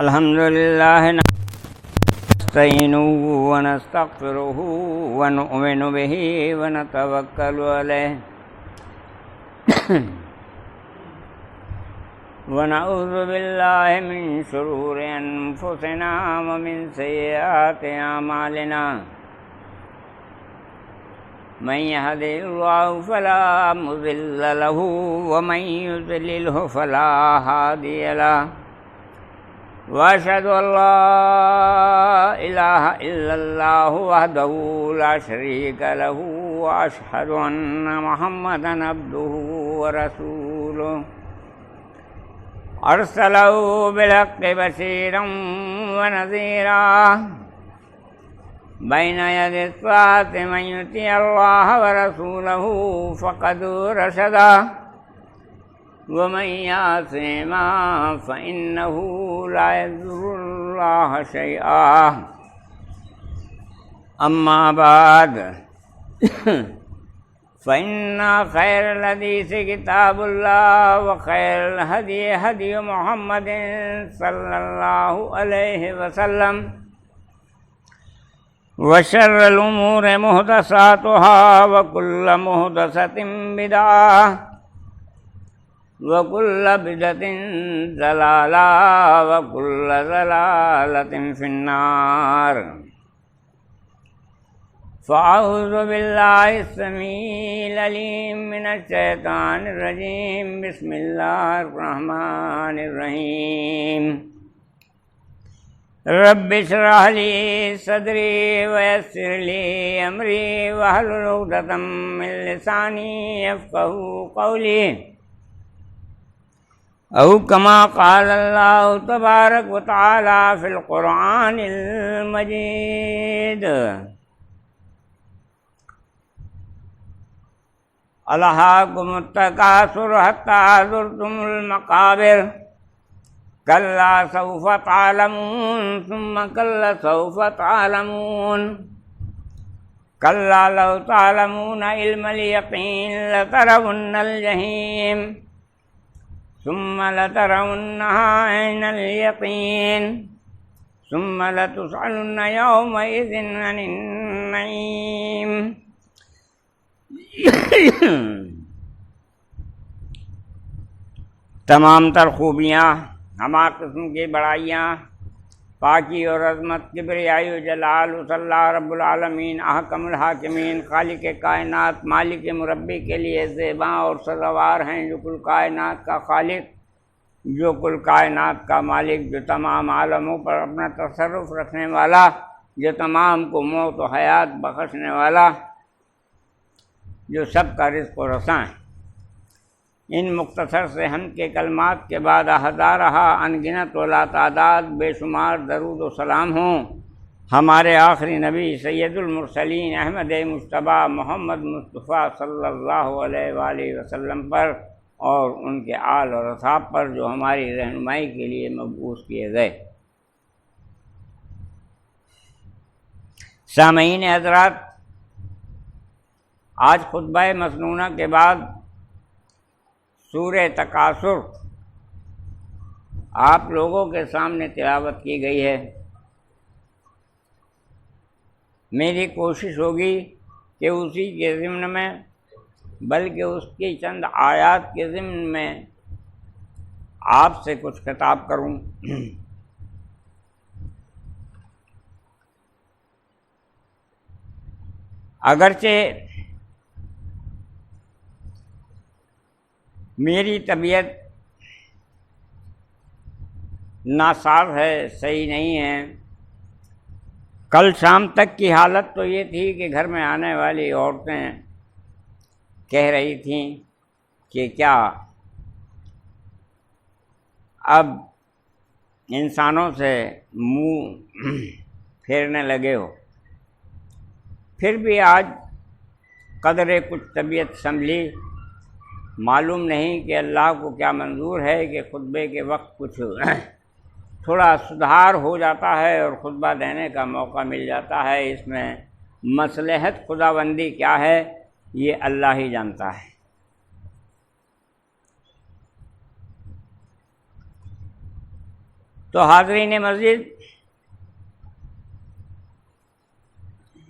الحمد لله نستعينه ونستغفره ونؤمن به ونتوكل عليه ونعوذ بالله من شرور أنفسنا ومن سيئات أعمالنا من يهده الله فلا مضل له ومن يضلله فلا هادي له وأشهد أن لا إله إلا الله وحده لا شريك له وأشهد أن محمدا عبده ورسوله أرسله بالحق بشيرا ونذيرا بين يدي الساعة من يطيع الله ورسوله فقد رشد ومن يعصهما فإنه لا يضر الله شيئا أما بعد فإن خير الحديث كتاب الله وخير الهدي هدي محمد صلى الله عليه وسلم وشر الأمور محدثاتها وكل محدثة بدعة وكل بدعة ضلالة وكل ضلالة في النار فأعوذ بالله السميع العليم من الشيطان الرجيم بسم الله الرحمن الرحيم رب اشرح لي صدري ويسر لي أمري واحلل عقدة من لساني يفقهوا قولي أو كما قال الله تبارك وتعالى في القرآن المجيد ألهاكم التكاثر حتى زرتم المقابر كلا سوف تعلمون ثم كلا سوف تعلمون كلا لو تعلمون علم اليقين لترون الجحيم ثم لترونها عين اليقين ثم لتسألن يومئذ عن النعيم تمام تر خوبیاں ہما قسم کی بڑائیاں پاکی اور عظمت کبریائی و جلال صلی اللہ رب العالمین احکم الحاکمین خالق کائنات مالک مربی کے لیے زیباں اور سزاوار ہیں، جو کل کائنات کا خالق، جو کل کائنات کا مالک، جو تمام عالموں پر اپنا تصرف رکھنے والا، جو تمام کو موت و حیات بخشنے والا، جو سب کا رزق و رساں ہے۔ ان مختصر سے حمد کے کلمات کے بعد ہزارہ انگنت و لا تعداد بے شمار درود و سلام ہوں ہمارے آخری نبی سید المرسلین احمد مجتبیٰ محمد مصطفیٰ صلی اللہ علیہ وآلہ وسلم پر اور ان کے آل اور اصحاب پر جو ہماری رہنمائی کے لیے مبعوث کیے گئے۔ سامعین حضرات، آج خطبہ مسنونہ کے بعد سورہ تکاثر آپ لوگوں کے سامنے تلاوت کی گئی ہے۔ میری کوشش ہوگی کہ اسی کے ضمن میں، بلکہ اس کی چند آیات کے ضمن میں آپ سے کچھ خطاب کروں۔ اگرچہ میری طبیعت ناساز ہے، صحیح نہیں ہے۔ کل شام تک کی حالت تو یہ تھی کہ گھر میں آنے والی عورتیں کہہ رہی تھیں کہ کیا اب انسانوں سے منہ پھیرنے لگے ہو، پھر بھی آج قدرے کچھ طبیعت سنبھلی، معلوم نہیں کہ اللہ کو کیا منظور ہے کہ خطبے کے وقت کچھ تھوڑا سدھار ہو جاتا ہے اور خطبہ دینے کا موقع مل جاتا ہے۔ اس میں مصلحت خداوندی کیا ہے یہ اللہ ہی جانتا ہے۔ تو حاضرین مسجد،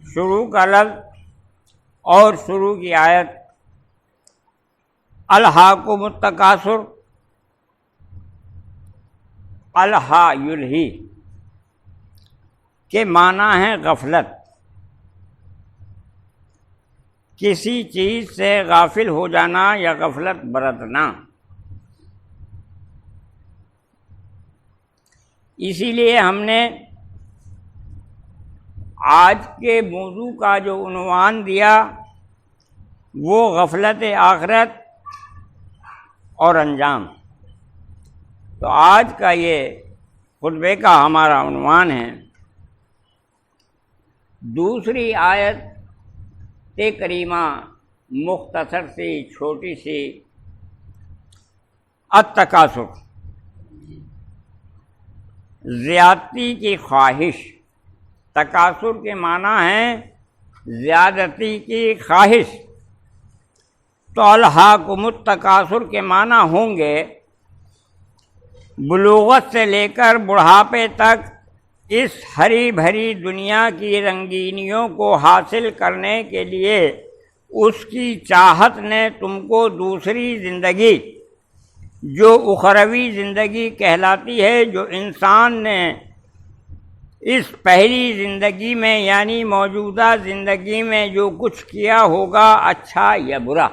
شروع کا لفظ اور شروع کی آیت الہاکم التکاثر، الہا یلہی کے معنی ہے غفلت، کسی چیز سے غافل ہو جانا یا غفلت برتنا۔ اسی لیے ہم نے آج کے موضوع کا جو عنوان دیا وہ غفلت آخرت اور انجام۔ تو آج کا یہ خطبے کا ہمارا عنوان ہے۔ دوسری آیت کریمہ مختصر سی چھوٹی سی، التکاثر، زیادتی کی خواہش۔ تکاثر کے معنی ہے زیادتی کی خواہش۔ تو الہاکم التکاثر کے معنی ہوں گے بلوغت سے لے کر بڑھاپے تک اس ہری بھری دنیا کی رنگینیوں کو حاصل کرنے کے لیے اس کی چاہت نے تم کو دوسری زندگی جو اخروی زندگی کہلاتی ہے، جو انسان نے اس پہلی زندگی میں یعنی موجودہ زندگی میں جو کچھ کیا ہوگا اچھا یا برا،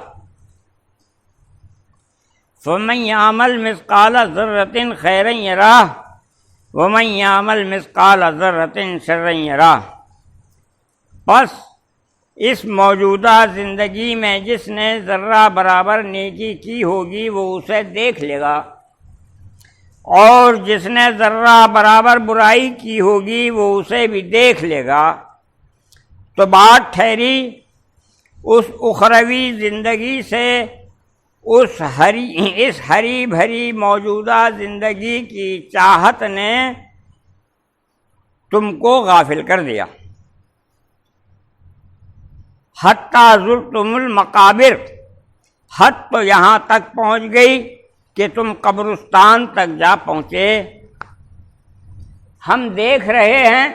فَمَن يَعْمَلْ مِثْقَالَ ذَرَّةٍ خَيْرًا يَرَهُ وَمَن يَعْمَلْ مِثْقَالَ ذَرَّةٍ شَرًّا يَرَهُ۔ پس اس موجودہ زندگی میں جس نے ذرہ برابر نیکی کی ہوگی وہ اسے دیکھ لے گا، اور جس نے ذرہ برابر برائی کی ہوگی وہ اسے بھی دیکھ لے گا۔ تو بات ٹھہری اس اخروی زندگی سے اس ہری بھری موجودہ زندگی کی چاہت نے تم کو غافل کر دیا۔ حتیٰ زرتم المقابر، حد تو یہاں تک پہنچ گئی کہ تم قبرستان تک جا پہنچے۔ ہم دیکھ رہے ہیں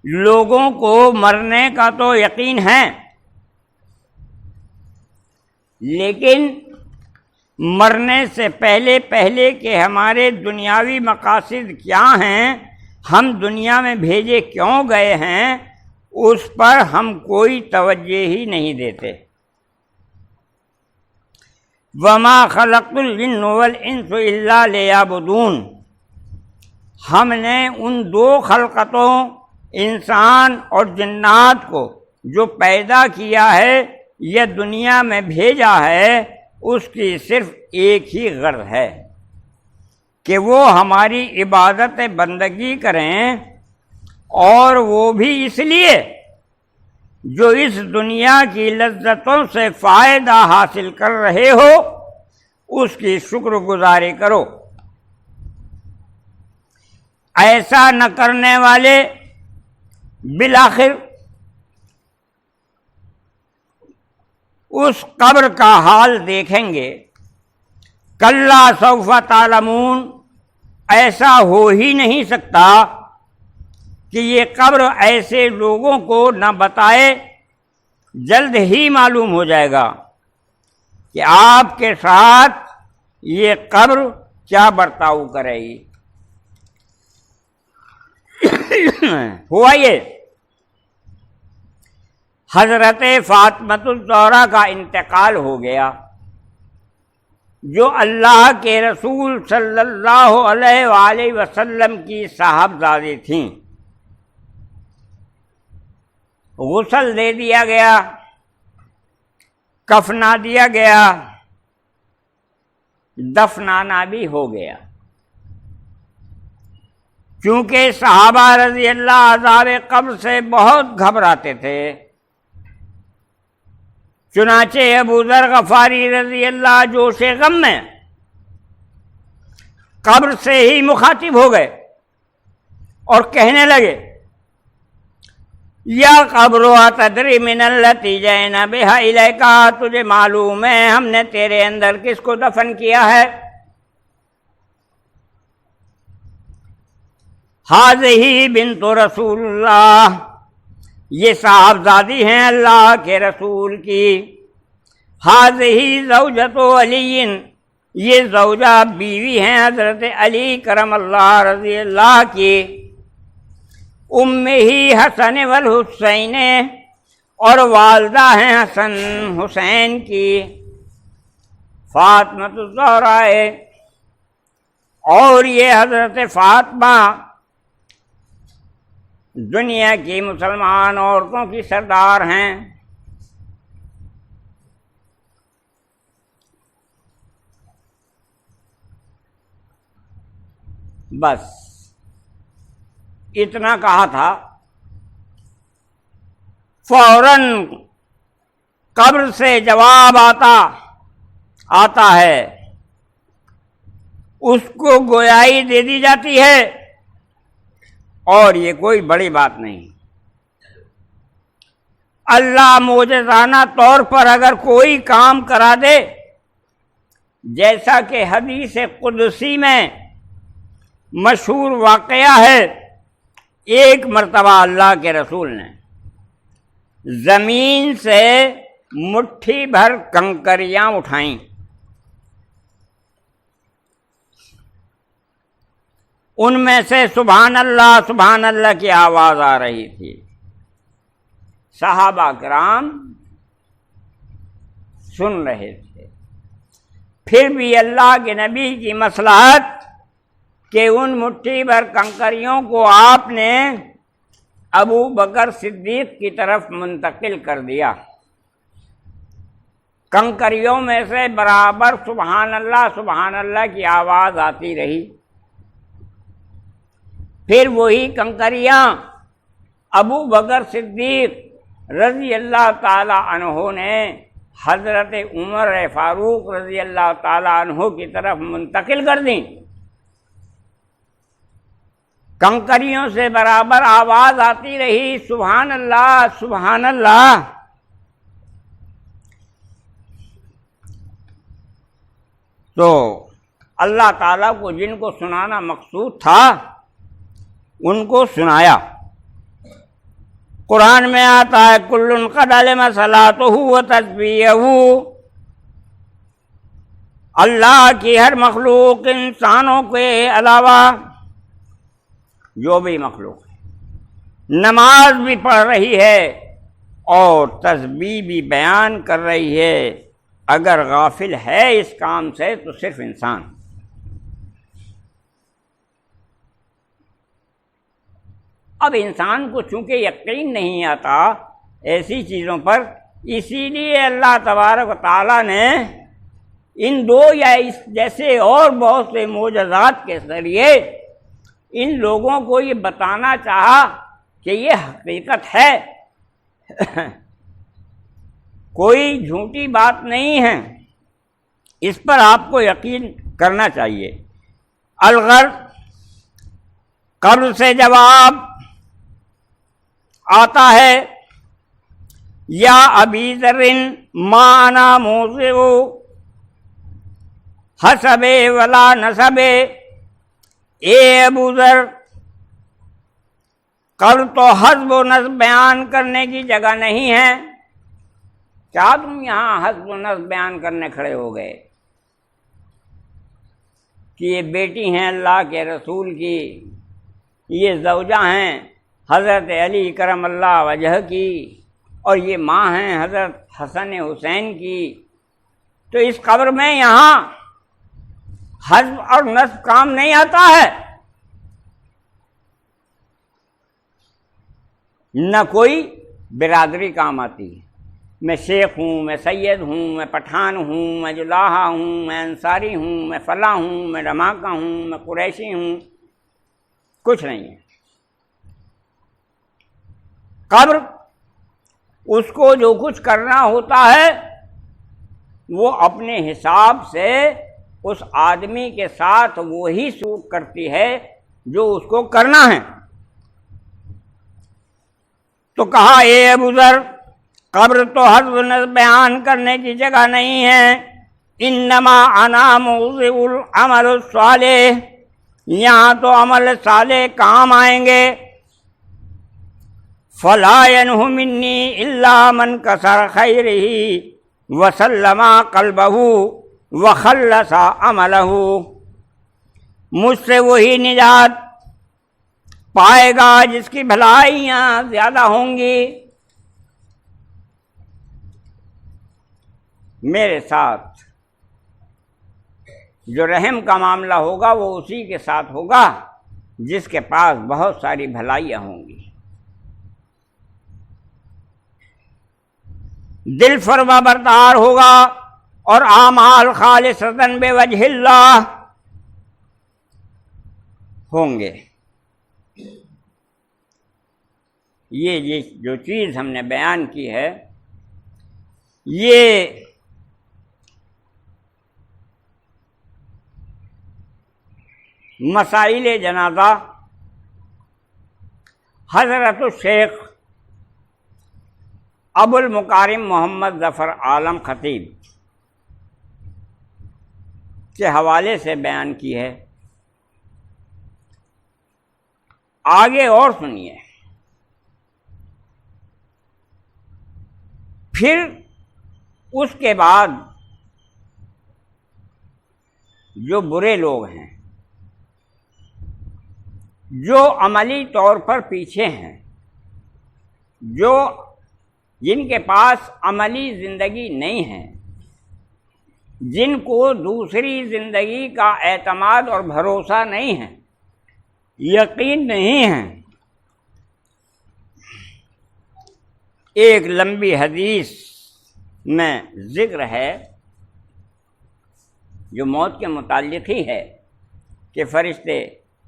لوگوں کو مرنے کا تو یقین ہے، لیکن مرنے سے پہلے کہ ہمارے دنیاوی مقاصد کیا ہیں، ہم دنیا میں بھیجے کیوں گئے ہیں، اس پر ہم کوئی توجہ ہی نہیں دیتے۔ وَمَا خَلَقْتُ الْجِنَّ وَالْإِنسَ إِلَّا لِيَعْبُدُونِ، ہم نے ان دو خلقتوں انسان اور جنات کو جو پیدا کیا ہے یا دنیا میں بھیجا ہے، اس کی صرف ایک ہی غرض ہے کہ وہ ہماری عبادت بندگی کریں، اور وہ بھی اس لیے جو اس دنیا کی لذتوں سے فائدہ حاصل کر رہے ہو اس کی شکر گزاری کرو۔ ایسا نہ کرنے والے بالآخر اس قبر کا حال دیکھیں گے۔ کلا سوف تعلمون، ایسا ہو ہی نہیں سکتا کہ یہ قبر ایسے لوگوں کو نہ بتائے، جلد ہی معلوم ہو جائے گا کہ آپ کے ساتھ یہ قبر کیا برتاؤ کرے گی۔ ہوا یہ حضرت فاطمۃ الزہرا کا انتقال ہو گیا، جو اللہ کے رسول صلی اللہ علیہ وآلہ وسلم کی صاحبزادی تھیں۔ غسل دے دیا گیا، کفنا دیا گیا، دفنانا بھی ہو گیا، کیونکہ صحابہ رضی اللہ عذاب قبر سے بہت گھبراتے تھے۔ چنانچہ ابو ذر غفاری رضی اللہ جوش غم میں قبر سے ہی مخاطب ہو گئے اور کہنے لگے، یا قبر اتدری من التی جئنا بہا الیکا، تجھے معلوم ہے ہم نے تیرے اندر کس کو دفن کیا ہے؟ ہذہ بنت رسول اللہ، یہ صاحبزادی ہیں اللہ کے رسول کی۔ ہذہ زوجۃ علی، یہ زوجہ بیوی ہیں حضرت علی کرم اللہ رضی اللہ کی۔ امہ حسن والحسین، اور والدہ ہیں حسن حسین کی۔ فاطمہ الزہرا، اور یہ حضرت فاطمہ دنیا کی مسلمان عورتوں کی سردار ہیں۔ بس اتنا کہا تھا، فوراً قبر سے جواب آتا ہے، اس کو گویائی دے دی جاتی ہے، اور یہ کوئی بڑی بات نہیں۔ اللہ معجزانہ طور پر اگر کوئی کام کرا دے، جیسا کہ حدیث قدسی میں مشہور واقعہ ہے، ایک مرتبہ اللہ کے رسول نے زمین سے مٹھی بھر کنکریاں اٹھائیں، ان میں سے سبحان اللہ کی آواز آ رہی تھی۔ صحابہ کرام سن رہے تھے، پھر بھی اللہ کے نبی کی مصلحت کہ ان مٹھی بھر کنکریوں کو آپ نے ابو بکر صدیق کی طرف منتقل کر دیا۔ کنکریوں میں سے برابر سبحان اللہ کی آواز آتی رہی۔ پھر وہی کنکریاں ابو بکر صدیق رضی اللہ تعالی عنہ نے حضرت عمر فاروق رضی اللہ تعالی عنہ کی طرف منتقل کر دیں۔ کنکریوں سے برابر آواز آتی رہی، سبحان اللہ۔ تو اللہ تعالیٰ کو جن کو سنانا مقصود تھا ان کو سنایا۔ قرآن میں آتا ہے کل قد علم صلاتہ و تسبیحہ، اللہ کی ہر مخلوق انسانوں کے علاوہ جو بھی مخلوق ہے نماز بھی پڑھ رہی ہے اور تسبیح بھی بیان کر رہی ہے، اگر غافل ہے اس کام سے تو صرف انسان۔ اب انسان کو چونکہ یقین نہیں آتا ایسی چیزوں پر، اسی لیے اللہ تبارک و تعالیٰ نے ان دو یا اس جیسے اور بہت سے معجزات کے ذریعے ان لوگوں کو یہ بتانا چاہا کہ یہ حقیقت ہے، کوئی جھوٹی بات نہیں ہے، اس پر آپ کو یقین کرنا چاہیے۔ الغرض قبر سے جواب آتا ہے، یا ابی ذر ما انا موضع حسب ولا نسب، اے ابو ذر قبر تو حسب و نسب بیان کرنے کی جگہ نہیں ہے، کیا تم یہاں حسب و نسب بیان کرنے کھڑے ہو گئے کہ یہ بیٹی ہیں اللہ کے رسول کی، یہ زوجہ ہیں حضرت علی کرم اللہ وجہ کی، اور یہ ماں ہیں حضرت حسن حسین کی، تو اس قبر میں یہاں حسب اور نسب کام نہیں آتا ہے، نہ کوئی برادری کام آتی ہے۔ میں شیخ ہوں، میں سید ہوں، میں پٹھان ہوں، میں جلاحہ ہوں، میں انصاری ہوں، میں فلاں ہوں، میں رماکہ ہوں، میں قریشی ہوں، کچھ نہیں ہے۔ قبر اس کو جو کچھ کرنا ہوتا ہے وہ اپنے حساب سے اس آدمی کے ساتھ وہی سلوک کرتی ہے جو اس کو کرنا ہے۔ تو کہا اے ابو ذر، قبر تو حرف بیان کرنے کی جگہ نہیں ہے، انما انا موضع العمل الصالح، یہاں تو عمل صالح کام آئیں گے۔ فلا ينه مني الا من كسر خيره وسلم قلبه وخلص عمله، مجھ سے وہی نجات پائے گا جس کی بھلائیاں زیادہ ہوں گی۔ میرے ساتھ جو رحم کا معاملہ ہوگا وہ اسی کے ساتھ ہوگا جس کے پاس بہت ساری بھلائیاں ہوں گی، دل فرما بردار ہوگا اور اعمال خالصۃ بوجہ اللہ ہوں گے۔ یہ جو چیز ہم نے بیان کی ہے یہ مسائل جنازہ حضرت الشیخ ابو المکارم محمد ظفر عالم خطیب کے حوالے سے بیان کی ہے۔ آگے اور سنیے۔ پھر اس کے بعد جو برے لوگ ہیں، جو عملی طور پر پیچھے ہیں، جن کے پاس عملی زندگی نہیں ہے، جن کو دوسری زندگی کا اعتماد اور بھروسہ نہیں ہے، یقین نہیں ہے۔ ایک لمبی حدیث میں ذکر ہے جو موت کے متعلق ہی ہے کہ فرشتے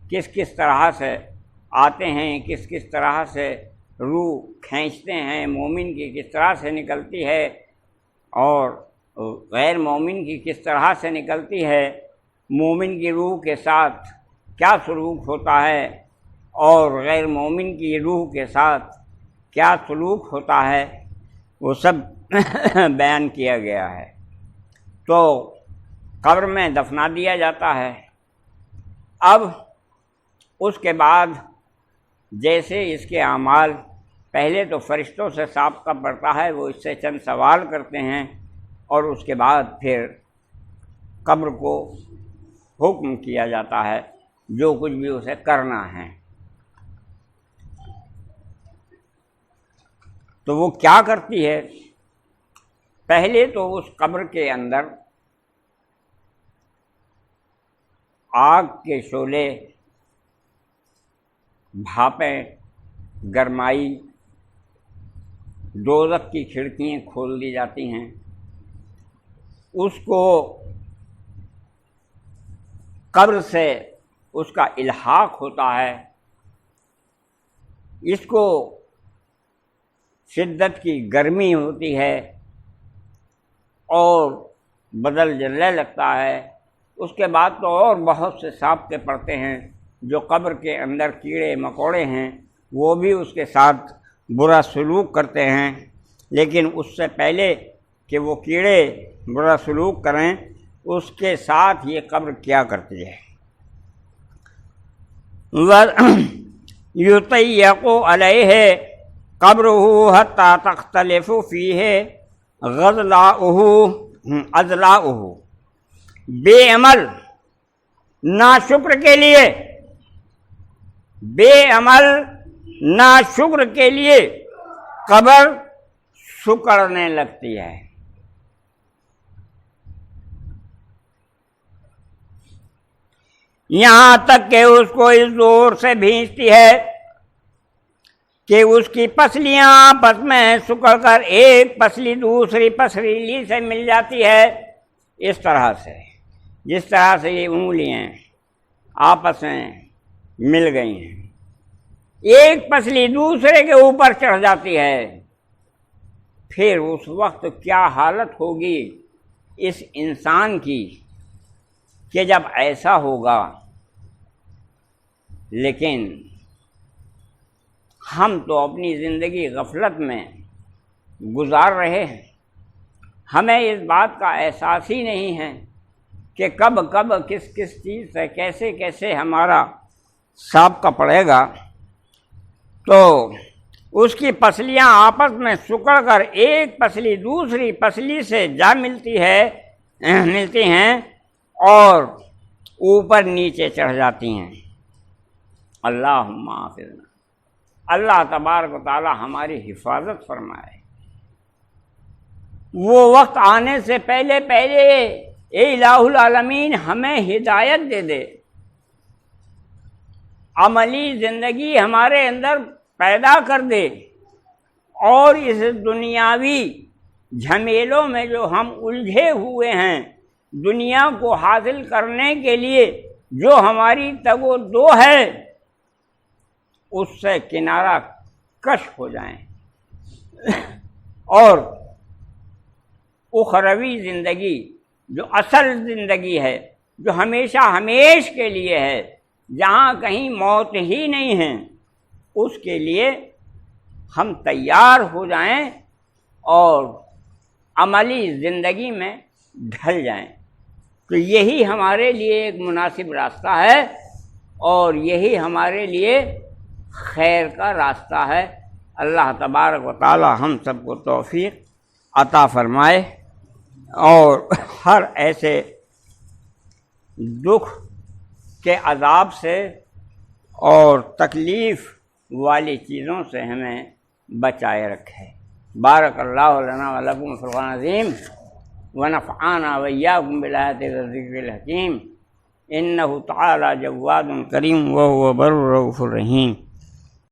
کس کس طرح سے آتے ہیں، کس کس طرح سے روح کھینچتے ہیں، مومن کی کس طرح سے نکلتی ہے اور غیر مومن کی کس طرح سے نکلتی ہے، مومن کی روح کے ساتھ کیا سلوک ہوتا ہے اور غیر مومن کی روح کے ساتھ کیا سلوک ہوتا ہے، وہ سب بیان کیا گیا ہے۔ تو قبر میں دفنا دیا جاتا ہے۔ اب اس کے بعد جیسے اس کے اعمال پہلے تو فرشتوں سے سابقہ پڑتا ہے، وہ اس سے چند سوال کرتے ہیں اور اس کے بعد پھر قبر کو حکم کیا جاتا ہے جو کچھ بھی اسے کرنا ہے۔ تو وہ کیا کرتی ہے؟ پہلے تو اس قبر کے اندر آگ کے شعلے، بھاپیں، گرمائی، دوزخ کی کھڑکیاں کھول دی جاتی ہیں، اس کو قبر سے اس کا الحاق ہوتا ہے، اس کو شدت کی گرمی ہوتی ہے اور بدل جلنے لگتا ہے۔ اس کے بعد تو اور بہت سے سابقے پڑتے ہیں، جو قبر کے اندر کیڑے مکوڑے ہیں وہ بھی اس کے ساتھ برا سلوک کرتے ہیں، لیکن اس سے پہلے کہ وہ کیڑے برا سلوک کریں اس کے ساتھ یہ قبر کیا کرتی ہے۔ یُطَیَّقُ عَلَیْہِ قَبْرُهُ حَتَّى تَخْتَلِفُ فِیہِ اضلاعُهُ، بے عمل ناشکر کے لیے، بے عمل ناشکر کے لیے قبر سکڑنے لگتی ہے۔ یہاں تک کہ اس کو اس زور سے بھینچتی ہے کہ اس کی پسلیاں آپس میں سکڑ کر ایک پسلی دوسری پسلیلی سے مل جاتی ہے، اس طرح سے جس طرح سے یہ انگلیاں آپس میں مل گئی ہیں، ایک پسلی دوسرے کے اوپر چڑھ جاتی ہے، پھر اس وقت کیا حالت ہوگی اس انسان کی کہ جب ایسا ہوگا۔ لیکن ہم تو اپنی زندگی غفلت میں گزار رہے ہیں، ہمیں اس بات کا احساس ہی نہیں ہے کہ کب کب کس کس چیز سے کیسے کیسے ہمارا سابقہ پڑے گا۔ تو اس کی پسلیاں آپس میں سکڑ کر ایک پسلی دوسری پسلی سے جا ملتی ہیں اور اوپر نیچے چڑھ جاتی ہیں۔ اللہم احفظنا، اللہ تبارک و تعالی ہماری حفاظت فرمائے۔ وہ وقت آنے سے پہلے اے الہ العالمین ہمیں ہدایت دے دے، عملی زندگی ہمارے اندر پیدا کر دے، اور اس دنیاوی جھمیلوں میں جو ہم الجھے ہوئے ہیں، دنیا کو حاصل کرنے کے لیے جو ہماری تگ و دو ہے، اس سے کنارہ کش ہو جائیں اور اخروی زندگی جو اصل زندگی ہے، جو ہمیشہ ہمیش کے لیے ہے، جہاں کہیں موت ہی نہیں ہے، اس کے لیے ہم تیار ہو جائیں اور عملی زندگی میں ڈھل جائیں۔ تو یہی ہمارے لیے ایک مناسب راستہ ہے اور یہی ہمارے لیے خیر کا راستہ ہے۔ اللہ تبارک و تعالی ہم سب کو توفیق عطا فرمائے اور ہر ایسے دکھ کے عذاب سے اور تکلیف والی چیزوں سے ہمیں بچائے رکھے۔ بارک اللہ لنا و لکم فی القرآن العظیم ونفعنا وإياكم بالآيات والذكر الحكيم إنه تعالى جواد كريم وهو بر الرؤوف الرحيم۔